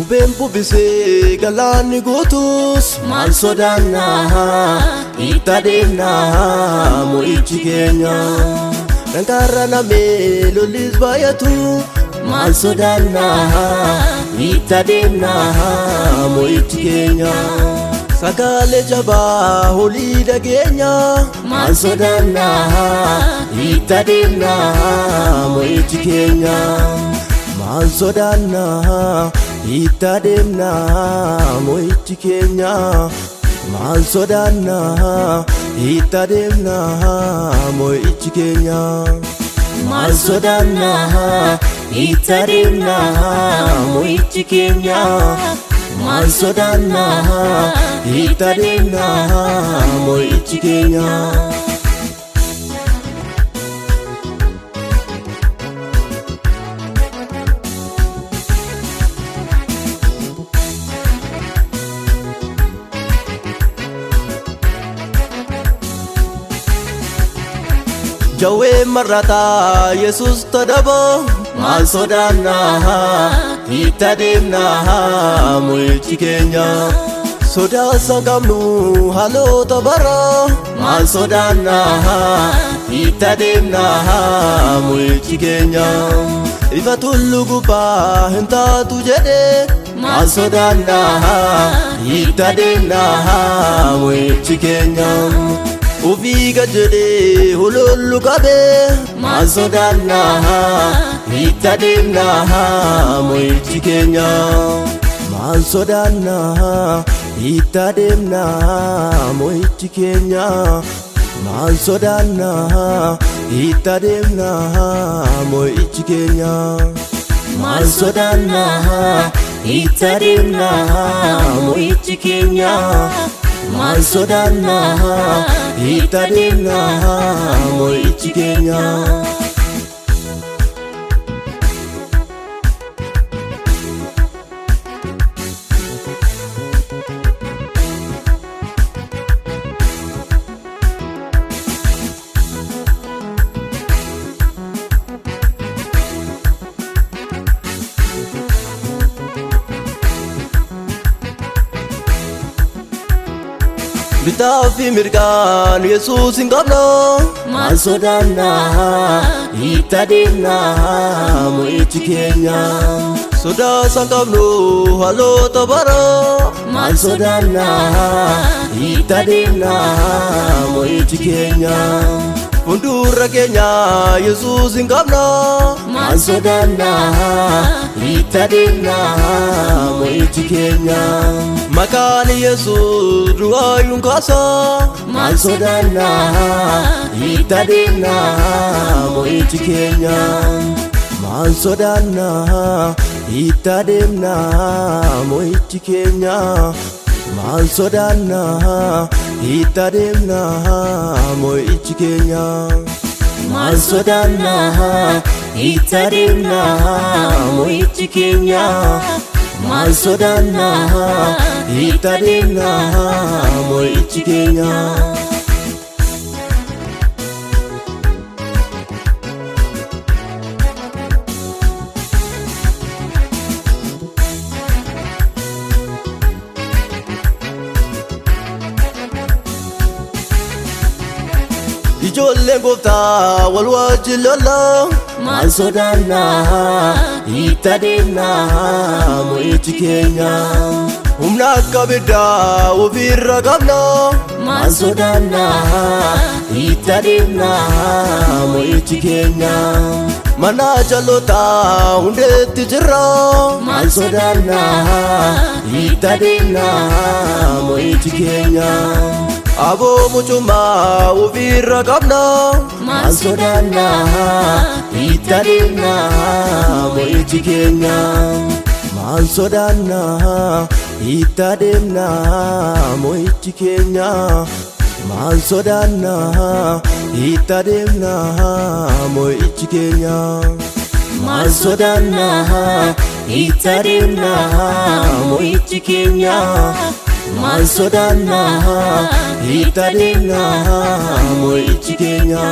Bubbeen bubbisee galaanni guutus maal sodaannaa itti adeemnaa mo'ichi keenya. Dankarra namee lollis baay'atu maal sodaannaa itti adeemnaa mo'ichi keenya. Sagaalee jabaa holii dhageenya maal sodaannaa itti adeemnaa mo'ichi keenya. Maal sodaannaa itti adeemnaa mo'ichi keenya. Maal sodaannaa itti adeemnaa mo'ichi keenya. Maal sodaannaa itti adeemnaa mo'ichi keenya. Maal sodaannaa itti adeemnaa mo'ichi keenya. Jawwee marrataa Yesuus tadaba maal sodaannaa itti adeemnaa mo'ichi keenya. Sodaa sangamnu haalota bara maal sodaannaa itti adeemnaa mo'ichi keenya. Ifa tullu gubbaa hin taatu jedhee maal sodaannaa itti adeemnaa mo'ichi keenya. Ufii gajjadhee hulullu qabee maal sodaannaa itti adeemnaa mo'ichi keenya. Maal sodaannaa itti adeemnaa mo'ichi keenya. Maal sodaannaa itti adeemnaa mo'ichi keenya. Maal sodaannaa itti adeemnaa mo'ichi keenya. Maal sodaannaa itti adeemnaa mo'ichi keenya. Bitaa fi mirgaan Yesuus hin qabnu maal sodaannaa itti adeemnaa mo'ichi keenya. Sodaa san qabnu haalota bara maal sodaannaa itti adeemnaa mo'ichi keenya. Fuuldura keenya Yesuus hin qabnu maal sodaannaa itti adeemnaa mo'ichi keenya. Maqaan Yesuus du'aayyuun kaasa maal sodaannaa itti adeemnaa mo'ichi keenya. Maal sodaannaa itti adeemnaa mo'ichi keenya. Maal sodaannaa itti adeemnaa mo'ichi keenya. Maal sodaannaa itti adeemnaa mo'ichi keenya. Maal sodaannaa itti adeemnaa mo'ichi keenya. Ijoolleen gooftaa wal wajjin lola maal sodaannaa itti adeemnaa mo'ichi keenya. Humna akka biddaa ofirra qabna maal sodaannaa itti adeemnaa mo'ichi keenya. Mana jalootaa hundeetti jirra maal sodaannaa itti adeemnaa mo'ichi keenya. Aboo mucummaa ofirra qabna maal sodaannaa itti adeemnaa mo'ichi keenya. Maal sodaannaa itti adeemnaa mo'ichi keenya. Maal sodaannaa itti adeemnaa mo'ichi keenya. Maal sodaannaa itti adeemnaa mo'ichi keenya. Maal sodaannaa itti adeemnaa mo'ichi keenya.